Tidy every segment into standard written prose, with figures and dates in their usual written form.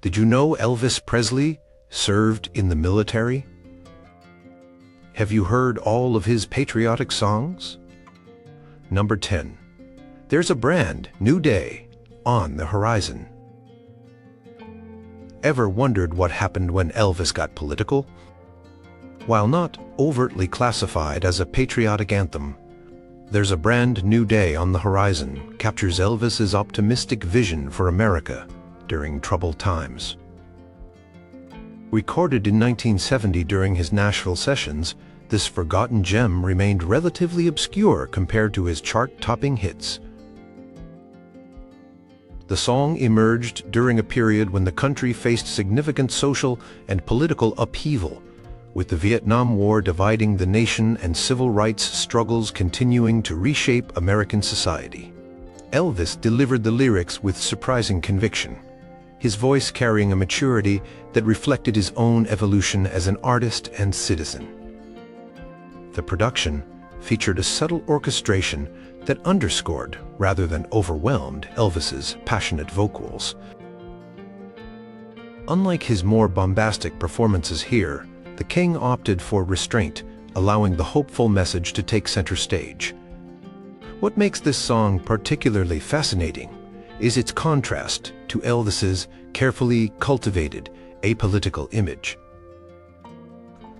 Did you know Elvis Presley served in the military? Have you heard all of his patriotic songs? Number 10. There's a brand new day on the horizon. Ever wondered what happened when Elvis got political? While not overtly classified as a patriotic anthem, There's a Brand New Day on the Horizon captures Elvis's optimistic vision for America during troubled times. Recorded in 1970 during his Nashville sessions, this forgotten gem remained relatively obscure compared to his chart-topping hits. The song emerged during a period when the country faced significant social and political upheaval, with the Vietnam War dividing the nation and civil rights struggles continuing to reshape American society. Elvis delivered the lyrics with surprising conviction, his voice carrying a maturity that reflected his own evolution as an artist and citizen. The production featured a subtle orchestration that underscored, rather than overwhelmed, Elvis's passionate vocals. Unlike his more bombastic performances here, the King opted for restraint, allowing the hopeful message to take center stage. What makes this song particularly fascinating is its contrast to Elvis's carefully cultivated, apolitical image.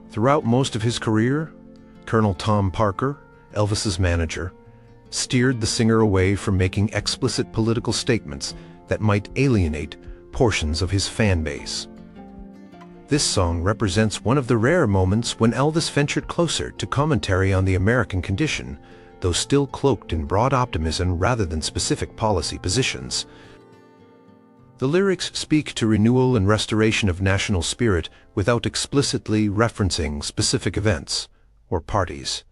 Throughout most of his career, Colonel Tom Parker, Elvis's manager, steered the singer away from making explicit political statements that might alienate portions of his fan base. This song represents one of the rare moments when Elvis ventured closer to commentary on the American condition, though still cloaked in broad optimism rather than specific policy positions. The lyrics speak to renewal and restoration of national spirit without explicitly referencing specific events or parties.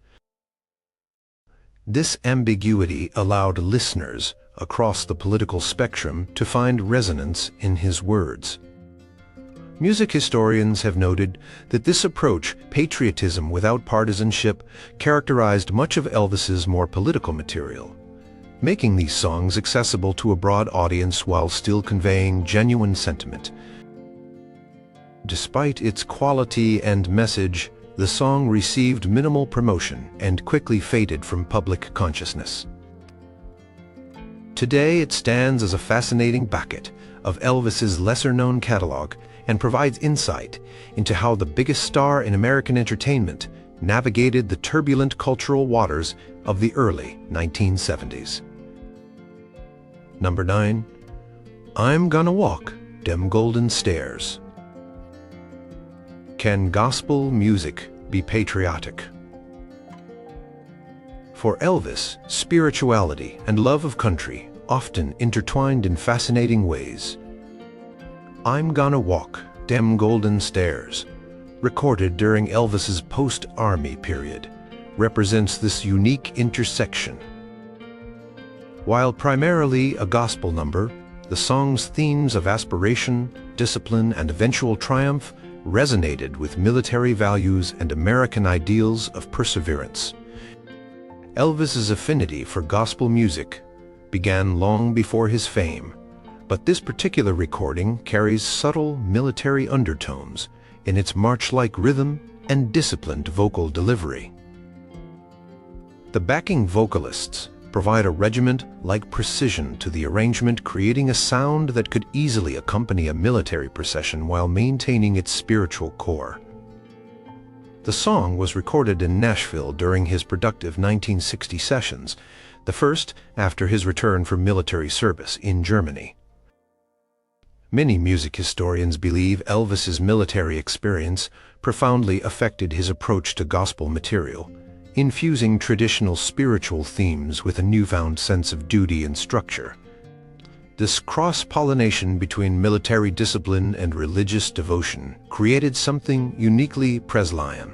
This ambiguity allowed listeners across the political spectrum to find resonance in his words. Music historians have noted that this approach, patriotism without partisanship, characterized much of Elvis's more political material, making these songs accessible to a broad audience while still conveying genuine sentiment. Despite its quality and message, the song received minimal promotion and quickly faded from public consciousness. Today it stands as a fascinating bucket of Elvis's lesser-known catalog and provides insight into how the biggest star in American entertainment navigated the turbulent cultural waters of the early 1970s. Number 9. I'm Gonna Walk Dem Golden Stairs. Can gospel music be patriotic? For Elvis, spirituality and love of country often intertwined in fascinating ways. I'm Gonna Walk Dem Golden Stairs, recorded during Elvis's post-Army period, represents this unique intersection. While primarily a gospel number, the song's themes of aspiration, discipline, and eventual triumph resonated with military values and American ideals of perseverance. Elvis's affinity for gospel music began long before his fame, but this particular recording carries subtle military undertones in its march-like rhythm and disciplined vocal delivery. The backing vocalists provide a regiment-like precision to the arrangement, creating a sound that could easily accompany a military procession while maintaining its spiritual core. The song was recorded in Nashville during his productive 1960 sessions, the first after his return from military service in Germany. Many music historians believe Elvis's military experience profoundly affected his approach to gospel material, infusing traditional spiritual themes with a newfound sense of duty and structure. This cross-pollination between military discipline and religious devotion created something uniquely Presleyan.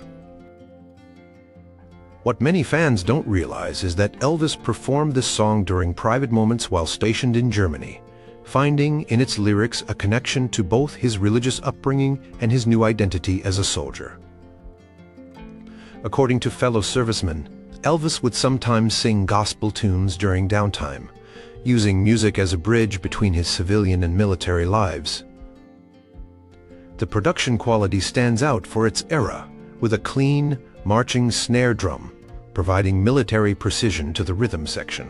What many fans don't realize is that Elvis performed this song during private moments while stationed in Germany, finding in its lyrics a connection to both his religious upbringing and his new identity as a soldier. According to fellow servicemen, Elvis would sometimes sing gospel tunes during downtime, using music as a bridge between his civilian and military lives. The production quality stands out for its era, with a clean, marching snare drum, providing military precision to the rhythm section.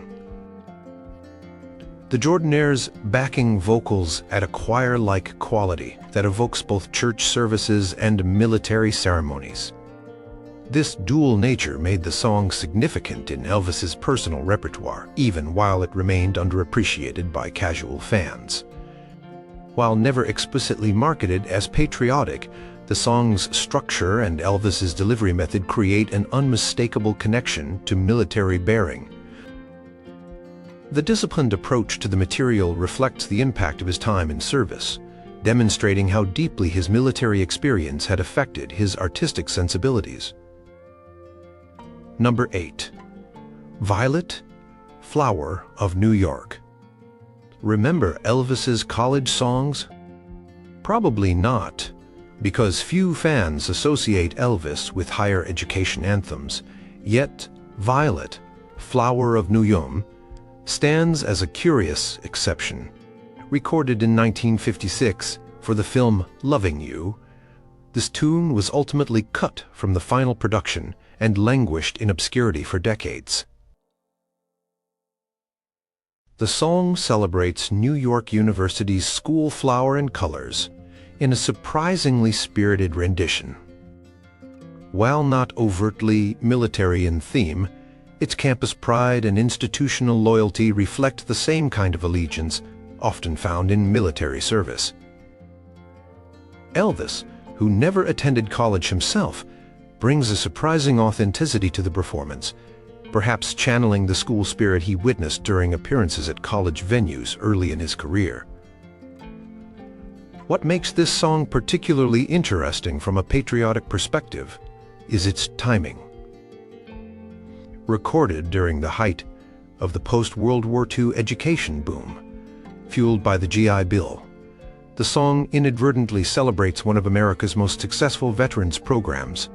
The Jordanaires' backing vocals add a choir-like quality that evokes both church services and military ceremonies. This dual nature made the song significant in Elvis's personal repertoire, even while it remained underappreciated by casual fans. While never explicitly marketed as patriotic, the song's structure and Elvis's delivery method create an unmistakable connection to military bearing. The disciplined approach to the material reflects the impact of his time in service, demonstrating how deeply his military experience had affected his artistic sensibilities. Number 8. Violet, Flower of New York. Remember Elvis's college songs? Probably not, because few fans associate Elvis with higher education anthems, yet Violet, Flower of New York, stands as a curious exception. Recorded in 1956 for the film Loving You, this tune was ultimately cut from the final production and languished in obscurity for decades. The song celebrates New York University's school flower and colors in a surprisingly spirited rendition. While not overtly military in theme, its campus pride and institutional loyalty reflect the same kind of allegiance often found in military service. Elvis, who never attended college himself, brings a surprising authenticity to the performance, perhaps channeling the school spirit he witnessed during appearances at college venues early in his career. What makes this song particularly interesting from a patriotic perspective is its timing. Recorded during the height of the post-World War II education boom, fueled by the GI Bill, the song inadvertently celebrates one of America's most successful veterans programs.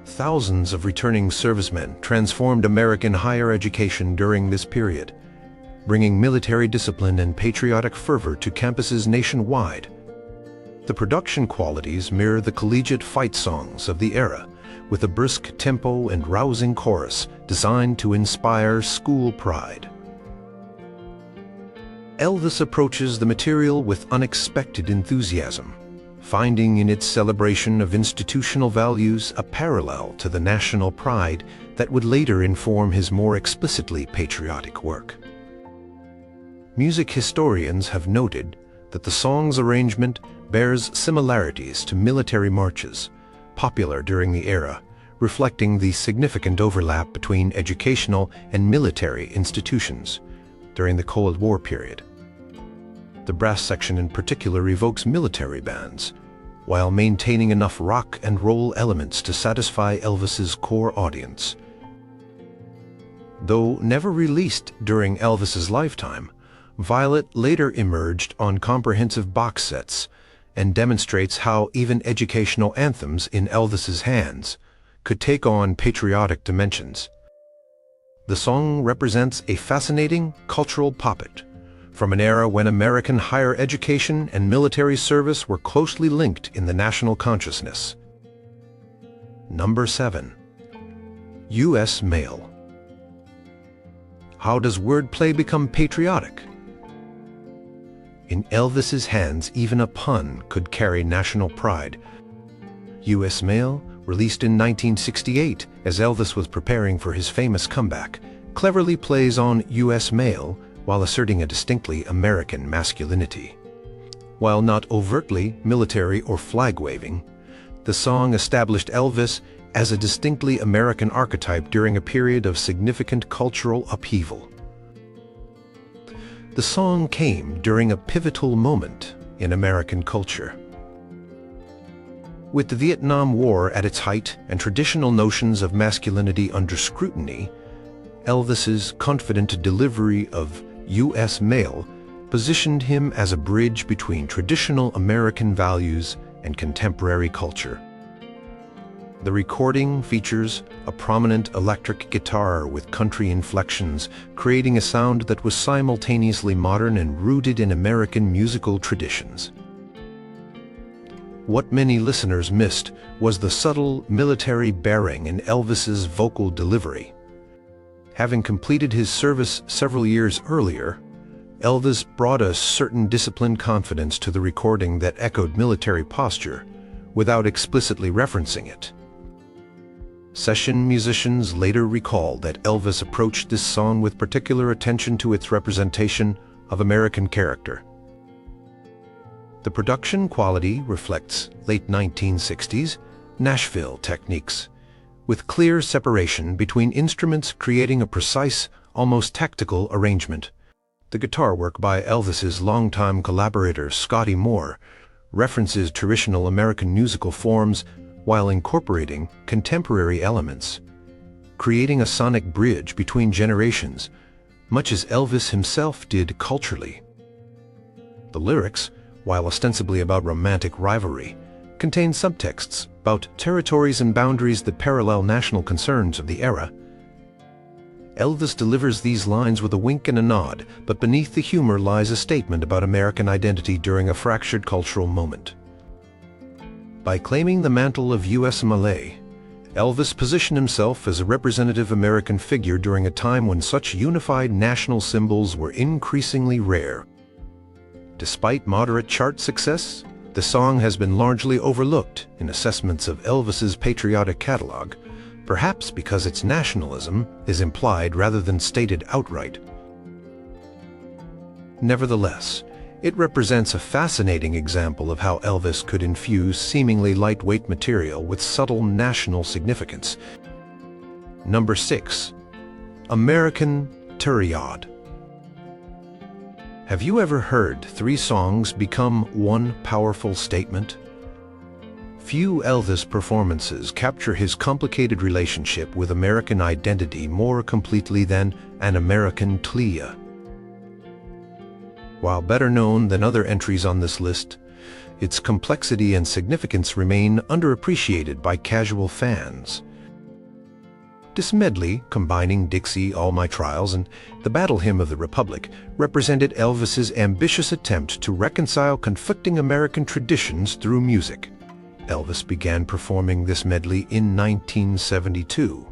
Thousands of returning servicemen transformed American higher education during this period, bringing military discipline and patriotic fervor to campuses nationwide. The production qualities mirror the collegiate fight songs of the era, with a brisk tempo and rousing chorus designed to inspire school pride. Elvis approaches the material with unexpected enthusiasm, finding in its celebration of institutional values a parallel to the national pride that would later inform his more explicitly patriotic work. Music historians have noted that the song's arrangement bears similarities to military marches, popular during the era, reflecting the significant overlap between educational and military institutions during the Cold War period. The brass section in particular evokes military bands, while maintaining enough rock and roll elements to satisfy Elvis's core audience. Though never released during Elvis's lifetime, Violet later emerged on comprehensive box sets and demonstrates how even educational anthems in Elvis's hands could take on patriotic dimensions. The song represents a fascinating cultural poppet from an era when American higher education and military service were closely linked in the national consciousness. Number 7. U.S. Mail. How does wordplay become patriotic? In Elvis's hands, even a pun could carry national pride. U.S. Mail, released in 1968 as Elvis was preparing for his famous comeback, cleverly plays on U.S. Mail while asserting a distinctly American masculinity. While not overtly military or flag-waving, the song established Elvis as a distinctly American archetype during a period of significant cultural upheaval. The song came during a pivotal moment in American culture. With the Vietnam War at its height and traditional notions of masculinity under scrutiny, Elvis's confident delivery of U.S. Mail positioned him as a bridge between traditional American values and contemporary culture. The recording features a prominent electric guitar with country inflections, creating a sound that was simultaneously modern and rooted in American musical traditions. What many listeners missed was the subtle military bearing in Elvis's vocal delivery. Having completed his service several years earlier, Elvis brought a certain disciplined confidence to the recording that echoed military posture, without explicitly referencing it. Session musicians later recalled that Elvis approached this song with particular attention to its representation of American character. The production quality reflects late 1960s Nashville techniques, with clear separation between instruments creating a precise, almost tactical arrangement. The guitar work by Elvis's longtime collaborator Scotty Moore references traditional American musical forms while incorporating contemporary elements, creating a sonic bridge between generations, much as Elvis himself did culturally. The lyrics, while ostensibly about romantic rivalry, contain subtexts about territories and boundaries that parallel national concerns of the era. Elvis delivers these lines with a wink and a nod, but beneath the humor lies a statement about American identity during a fractured cultural moment. By claiming the mantle of USMLA, Elvis positioned himself as a representative American figure during a time when such unified national symbols were increasingly rare. Despite moderate chart success, the song has been largely overlooked in assessments of Elvis's patriotic catalog, perhaps because its nationalism is implied rather than stated outright. Nevertheless, it represents a fascinating example of how Elvis could infuse seemingly lightweight material with subtle national significance. Number 6. American Turd. Have you ever heard 3 songs become one powerful statement? Few Elvis performances capture his complicated relationship with American identity more completely than An American Tlia. While better known than other entries on this list, its complexity and significance remain underappreciated by casual fans. This medley, combining Dixie, All My Trials, and the Battle Hymn of the Republic, represented Elvis's ambitious attempt to reconcile conflicting American traditions through music. Elvis began performing this medley in 1972,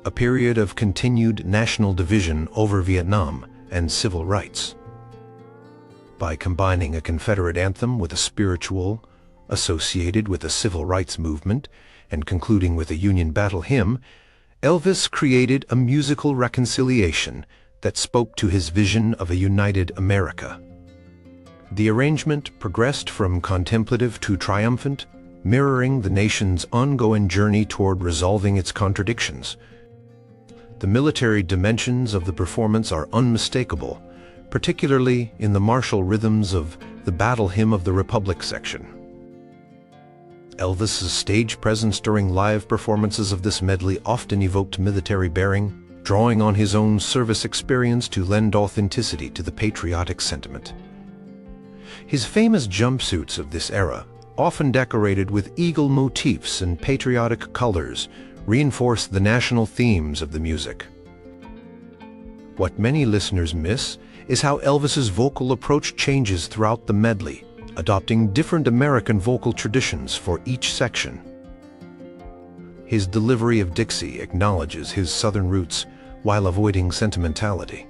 a period of continued national division over Vietnam and civil rights. By combining a Confederate anthem with a spiritual associated with the civil rights movement and concluding with a Union battle hymn, Elvis created a musical reconciliation that spoke to his vision of a united America. The arrangement progressed from contemplative to triumphant, mirroring the nation's ongoing journey toward resolving its contradictions. The military dimensions of the performance are unmistakable, particularly in the martial rhythms of the Battle Hymn of the Republic section. Elvis's stage presence during live performances of this medley often evoked military bearing, drawing on his own service experience to lend authenticity to the patriotic sentiment. His famous jumpsuits of this era, often decorated with eagle motifs and patriotic colors, reinforce the national themes of the music. What many listeners miss is how Elvis's vocal approach changes throughout the medley, adopting different American vocal traditions for each section. His delivery of Dixie acknowledges his Southern roots while avoiding sentimentality.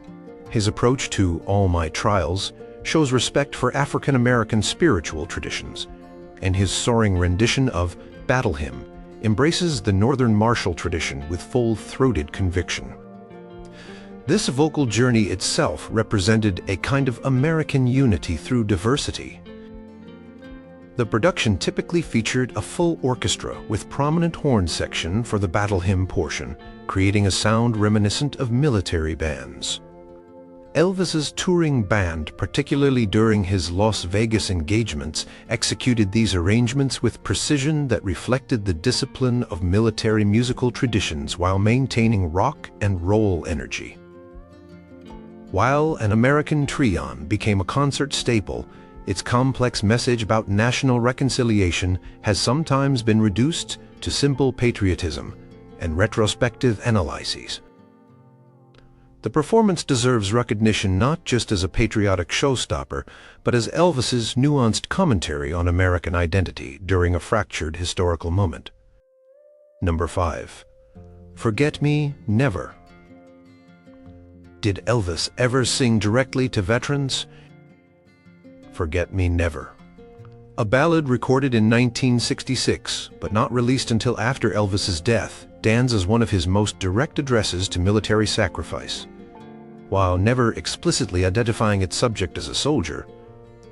His approach to All My Trials shows respect for African American spiritual traditions, and his soaring rendition of Battle Hymn embraces the Northern martial tradition with full-throated conviction. This vocal journey itself represented a kind of American unity through diversity. The production typically featured a full orchestra with prominent horn section for the Battle Hymn portion, creating a sound reminiscent of military bands. Elvis's touring band, particularly during his Las Vegas engagements, executed these arrangements with precision that reflected the discipline of military musical traditions while maintaining rock and roll energy. While An American Trio became a concert staple, its complex message about national reconciliation has sometimes been reduced to simple patriotism and retrospective analyses. The performance deserves recognition not just as a patriotic showstopper, but as Elvis's nuanced commentary on American identity during a fractured historical moment. Number 5. Forget Me Never. Did Elvis ever sing directly to veterans? Forget Me Never. A ballad recorded in 1966, but not released until after Elvis's death, stands as one of his most direct addresses to military sacrifice. While never explicitly identifying its subject as a soldier,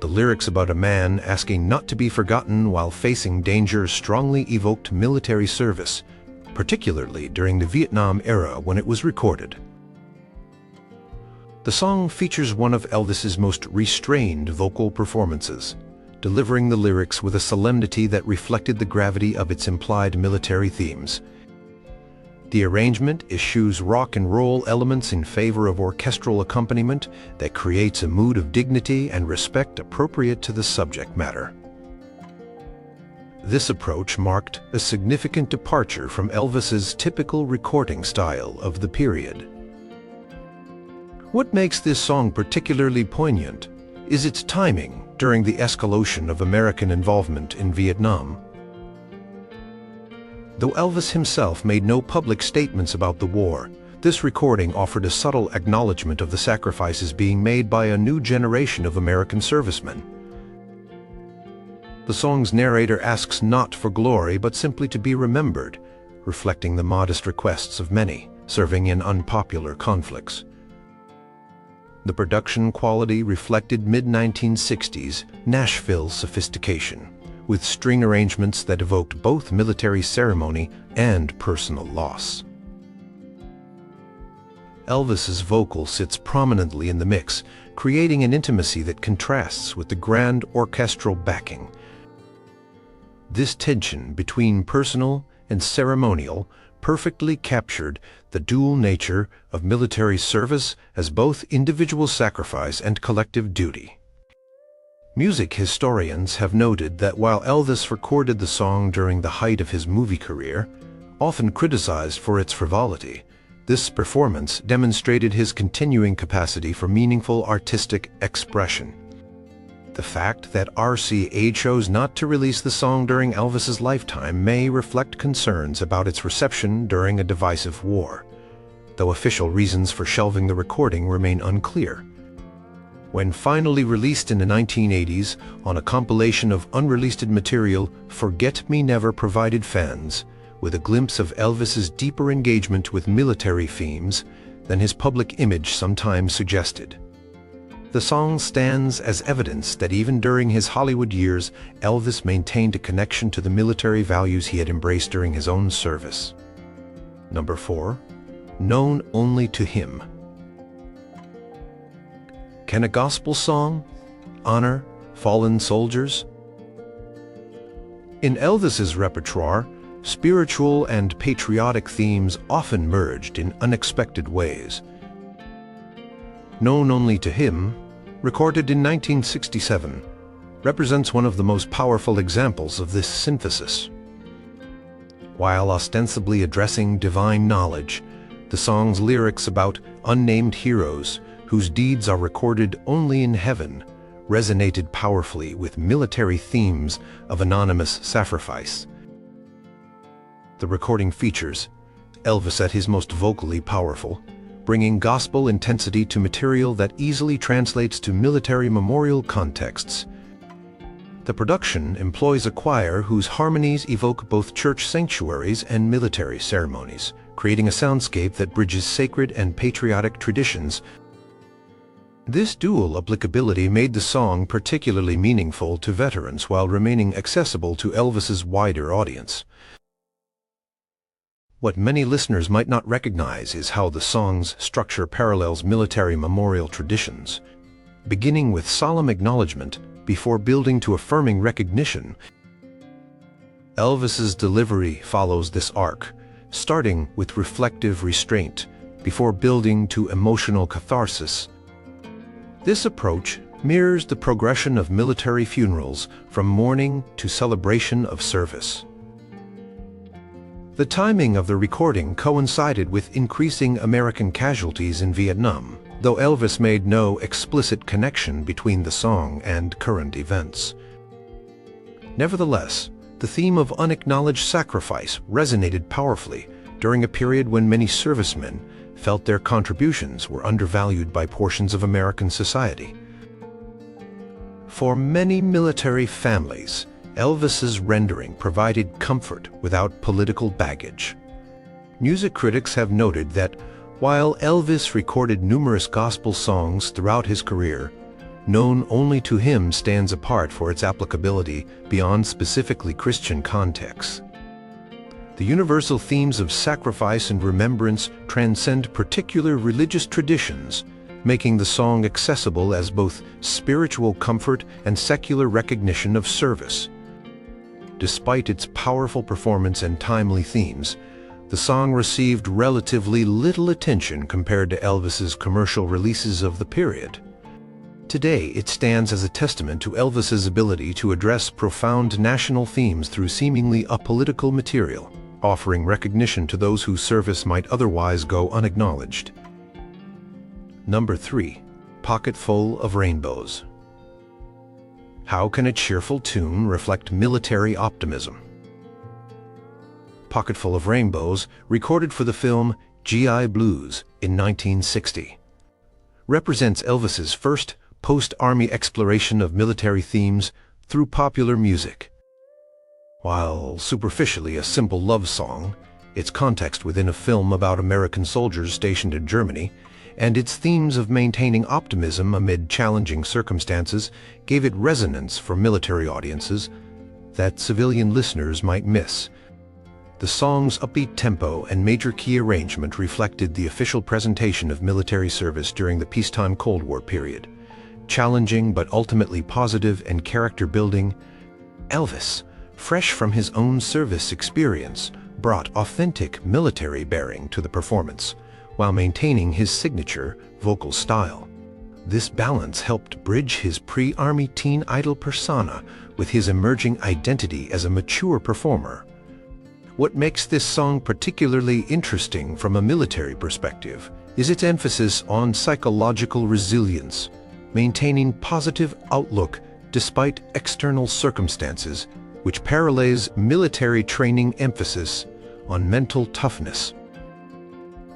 the lyrics about a man asking not to be forgotten while facing danger strongly evoked military service, particularly during the Vietnam era when it was recorded. The song features one of Elvis's most restrained vocal performances, delivering the lyrics with a solemnity that reflected the gravity of its implied military themes. The arrangement eschews rock and roll elements in favor of orchestral accompaniment that creates a mood of dignity and respect appropriate to the subject matter. This approach marked a significant departure from Elvis's typical recording style of the period. What makes this song particularly poignant is its timing during the escalation of American involvement in Vietnam. Though Elvis himself made no public statements about the war, this recording offered a subtle acknowledgement of the sacrifices being made by a new generation of American servicemen. The song's narrator asks not for glory but simply to be remembered, reflecting the modest requests of many serving in unpopular conflicts. The production quality reflected mid-1960s Nashville sophistication, with string arrangements that evoked both military ceremony and personal loss. Elvis's vocal sits prominently in the mix, creating an intimacy that contrasts with the grand orchestral backing. This tension between personal and ceremonial perfectly captured the dual nature of military service as both individual sacrifice and collective duty. Music historians have noted that while Elvis recorded the song during the height of his movie career, often criticized for its frivolity, this performance demonstrated his continuing capacity for meaningful artistic expression. The fact that RCA chose not to release the song during Elvis's lifetime may reflect concerns about its reception during a divisive war, though official reasons for shelving the recording remain unclear. When finally released in the 1980s on a compilation of unreleased material, Forget Me Never provided fans with a glimpse of Elvis's deeper engagement with military themes than his public image sometimes suggested. The song stands as evidence that even during his Hollywood years, Elvis maintained a connection to the military values he had embraced during his own service. Number 4. Known Only to Him. Can a gospel song honor fallen soldiers? In Elvis's repertoire, spiritual and patriotic themes often merged in unexpected ways. Known Only to Him, recorded in 1967, represents one of the most powerful examples of this synthesis. While ostensibly addressing divine knowledge, the song's lyrics about unnamed heroes whose deeds are recorded only in heaven resonated powerfully with military themes of anonymous sacrifice. The recording features Elvis at his most vocally powerful, bringing gospel intensity to material that easily translates to military memorial contexts. The production employs a choir whose harmonies evoke both church sanctuaries and military ceremonies, creating a soundscape that bridges sacred and patriotic traditions. This dual applicability made the song particularly meaningful to veterans while remaining accessible to Elvis's wider audience. What many listeners might not recognize is how the song's structure parallels military memorial traditions, beginning with solemn acknowledgement before building to affirming recognition. Elvis's delivery follows this arc, starting with reflective restraint before building to emotional catharsis. This approach mirrors the progression of military funerals from mourning to celebration of service. The timing of the recording coincided with increasing American casualties in Vietnam, though Elvis made no explicit connection between the song and current events. Nevertheless, the theme of unacknowledged sacrifice resonated powerfully during a period when many servicemen felt their contributions were undervalued by portions of American society. For many military families, Elvis's rendering provided comfort without political baggage. Music critics have noted that while Elvis recorded numerous gospel songs throughout his career, known only to him stands apart for its applicability beyond specifically Christian contexts. The universal themes of sacrifice and remembrance transcend particular religious traditions, making the song accessible as both spiritual comfort and secular recognition of service. Despite its powerful performance and timely themes, the song received relatively little attention compared to Elvis's commercial releases of the period. Today, it stands as a testament to Elvis's ability to address profound national themes through seemingly apolitical material, offering recognition to those whose service might otherwise go unacknowledged. Number 3. Pocketful of Rainbows. How can a cheerful tune reflect military optimism? Pocketful of Rainbows, recorded for the film GI Blues in 1960, represents Elvis's first post-army exploration of military themes through popular music. While superficially a simple love song, its context within a film about American soldiers stationed in Germany and its themes of maintaining optimism amid challenging circumstances gave it resonance for military audiences that civilian listeners might miss. The song's upbeat tempo and major key arrangement reflected the official presentation of military service during the peacetime Cold War period. Challenging but ultimately positive and character-building, Elvis, fresh from his own service experience, brought authentic military bearing to the performance, while maintaining his signature vocal style. This balance helped bridge his pre-army teen idol persona with his emerging identity as a mature performer. What makes this song particularly interesting from a military perspective is its emphasis on psychological resilience, maintaining positive outlook despite external circumstances, which parallels military training emphasis on mental toughness.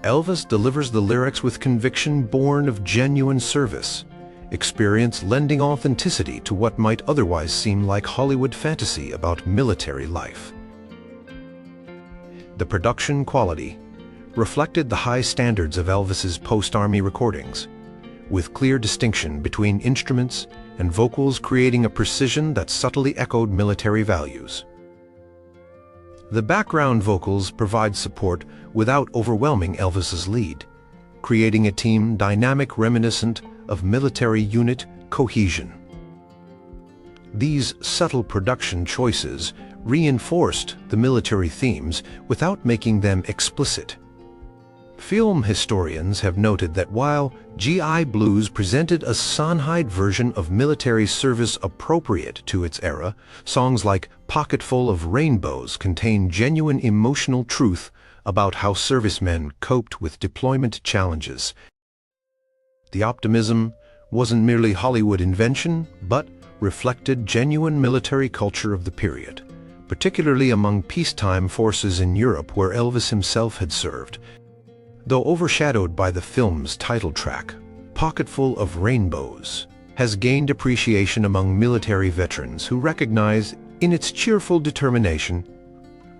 Elvis delivers the lyrics with conviction born of genuine service, experience lending authenticity to what might otherwise seem like Hollywood fantasy about military life. The production quality reflected the high standards of Elvis's post-army recordings, with clear distinction between instruments and vocals creating a precision that subtly echoed military values. The background vocals provide support without overwhelming Elvis's lead, creating a team dynamic reminiscent of military unit cohesion. These subtle production choices reinforced the military themes without making them explicit. Film historians have noted that while GI Blues presented a Sondheim version of military service appropriate to its era, songs like Pocketful of Rainbows contain genuine emotional truth about how servicemen coped with deployment challenges. The optimism wasn't merely Hollywood invention, but reflected genuine military culture of the period, particularly among peacetime forces in Europe where Elvis himself had served. Though overshadowed by the film's title track, Pocketful of Rainbows has gained appreciation among military veterans who recognize in its cheerful determination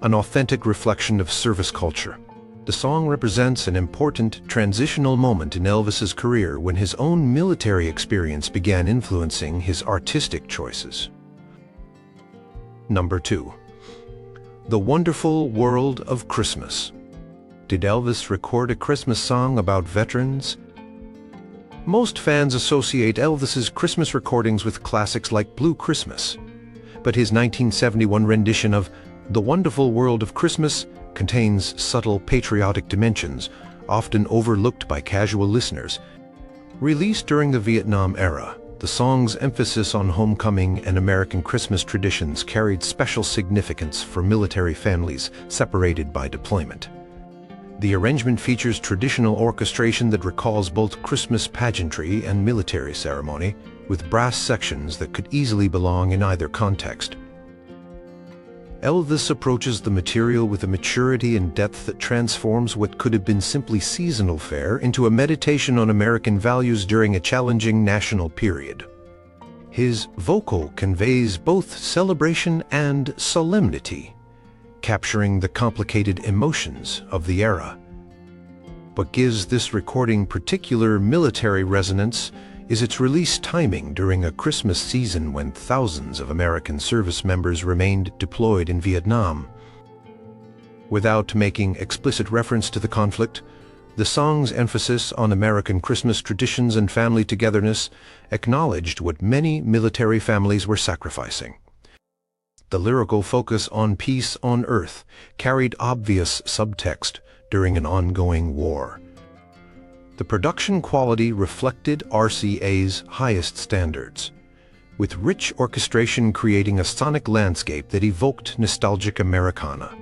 an authentic reflection of service culture. The song represents an important transitional moment in Elvis's career when his own military experience began influencing his artistic choices. Number 2. The Wonderful World of Christmas. Did Elvis record a Christmas song about veterans? Most fans associate Elvis's Christmas recordings with classics like Blue Christmas, but his 1971 rendition of The Wonderful World of Christmas contains subtle patriotic dimensions, often overlooked by casual listeners. Released during the Vietnam era, The song's emphasis on homecoming and American Christmas traditions carried special significance for military families separated by deployment. The arrangement features traditional orchestration that recalls both Christmas pageantry and military ceremony, with brass sections that could easily belong in either context. Elvis approaches the material with a maturity and depth that transforms what could have been simply seasonal fare into a meditation on American values during a challenging national period. His vocal conveys both celebration and solemnity, capturing the complicated emotions of the era. What gives this recording particular military resonance is its release timing during a Christmas season when thousands of American service members remained deployed in Vietnam. Without making explicit reference to the conflict, the song's emphasis on American Christmas traditions and family togetherness acknowledged what many military families were sacrificing. The lyrical focus on peace on earth carried obvious subtext during an ongoing war. The production quality reflected RCA's highest standards, with rich orchestration creating a sonic landscape that evoked nostalgic Americana.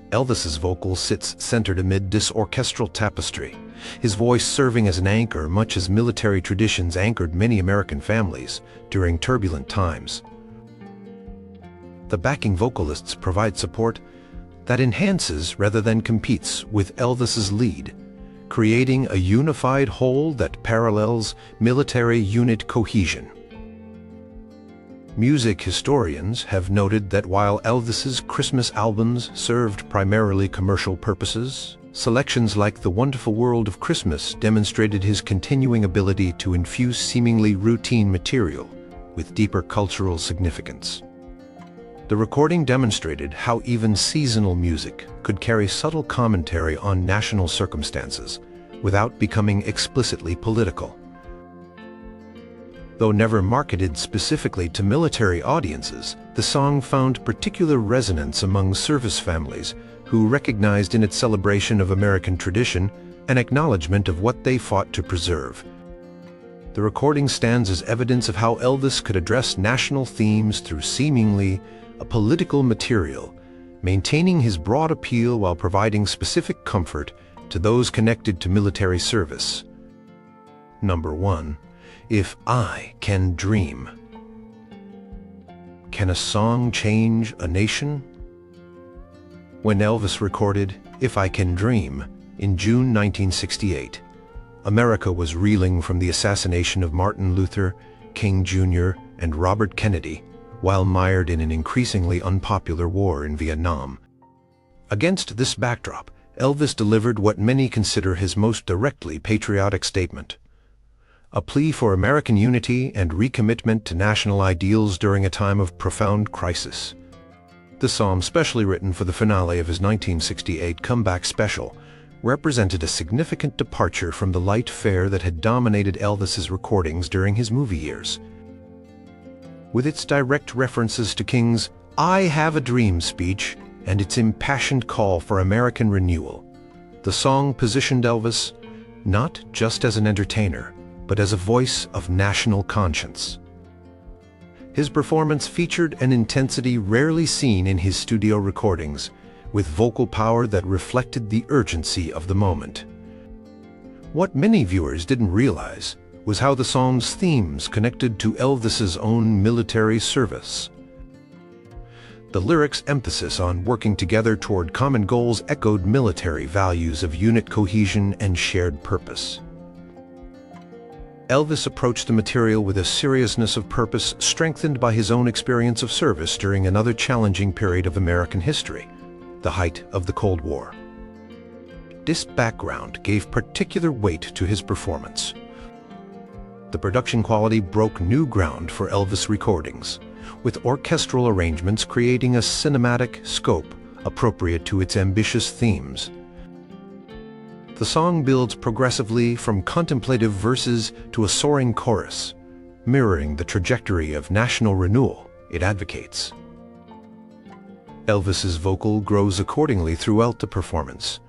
Elvis's vocal sits centered amid this orchestral tapestry, his voice serving as an anchor much as military traditions anchored many American families during turbulent times. The backing vocalists provide support that enhances rather than competes with Elvis's lead, creating a unified whole that parallels military unit cohesion. Music historians have noted that while Elvis's Christmas albums served primarily commercial purposes, selections like The Wonderful World of Christmas demonstrated his continuing ability to infuse seemingly routine material with deeper cultural significance. The recording demonstrated how even seasonal music could carry subtle commentary on national circumstances without becoming explicitly political. Though never marketed specifically to military audiences, the song found particular resonance among service families who recognized in its celebration of American tradition an acknowledgement of what they fought to preserve. The recording stands as evidence of how Elvis could address national themes through seemingly apolitical material, maintaining his broad appeal while providing specific comfort to those connected to military service. Number 1. If I Can Dream. Can a song change a nation? When Elvis recorded If I Can Dream in June 1968, America was reeling from the assassination of Martin Luther King Jr. and Robert Kennedy, while mired in an increasingly unpopular war in Vietnam. Against this backdrop, Elvis delivered what many consider his most directly patriotic statement, a plea for American unity and recommitment to national ideals during a time of profound crisis. The psalm, specially written for the finale of his 1968 comeback special, represented a significant departure from the light fare that had dominated Elvis's recordings during his movie years. With its direct references to King's "I Have a Dream" speech and its impassioned call for American renewal, the song positioned Elvis not just as an entertainer, but as a voice of national conscience. His performance featured an intensity rarely seen in his studio recordings, with vocal power that reflected the urgency of the moment. What many viewers didn't realize was how the song's themes connected to Elvis's own military service. The lyrics' emphasis on working together toward common goals echoed military values of unit cohesion and shared purpose. Elvis approached the material with a seriousness of purpose strengthened by his own experience of service during another challenging period of American history, the height of the Cold War. This background gave particular weight to his performance. The production quality broke new ground for Elvis recordings, with orchestral arrangements creating a cinematic scope appropriate to its ambitious themes. The song builds progressively from contemplative verses to a soaring chorus, mirroring the trajectory of national renewal it advocates. Elvis's vocal grows accordingly throughout the performance,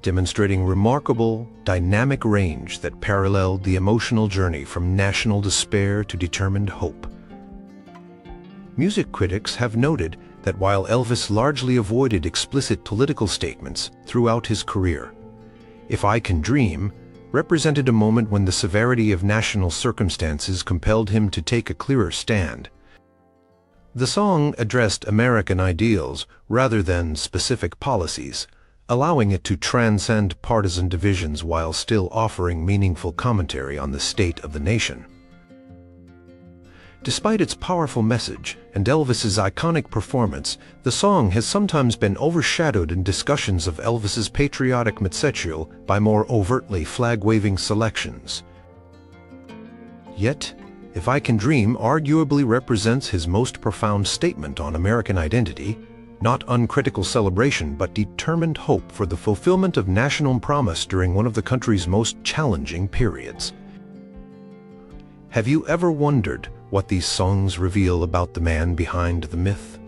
demonstrating remarkable, dynamic range that paralleled the emotional journey from national despair to determined hope. Music critics have noted that while Elvis largely avoided explicit political statements throughout his career, "If I Can Dream" represented a moment when the severity of national circumstances compelled him to take a clearer stand. The song addressed American ideals rather than specific policies, allowing it to transcend partisan divisions while still offering meaningful commentary on the state of the nation. Despite its powerful message and Elvis's iconic performance, the song has sometimes been overshadowed in discussions of Elvis's patriotic material by more overtly flag-waving selections. Yet, "If I Can Dream" arguably represents his most profound statement on American identity, not uncritical celebration but determined hope for the fulfillment of national promise during one of the country's most challenging periods. Have you ever wondered what these songs reveal about the man behind the myth?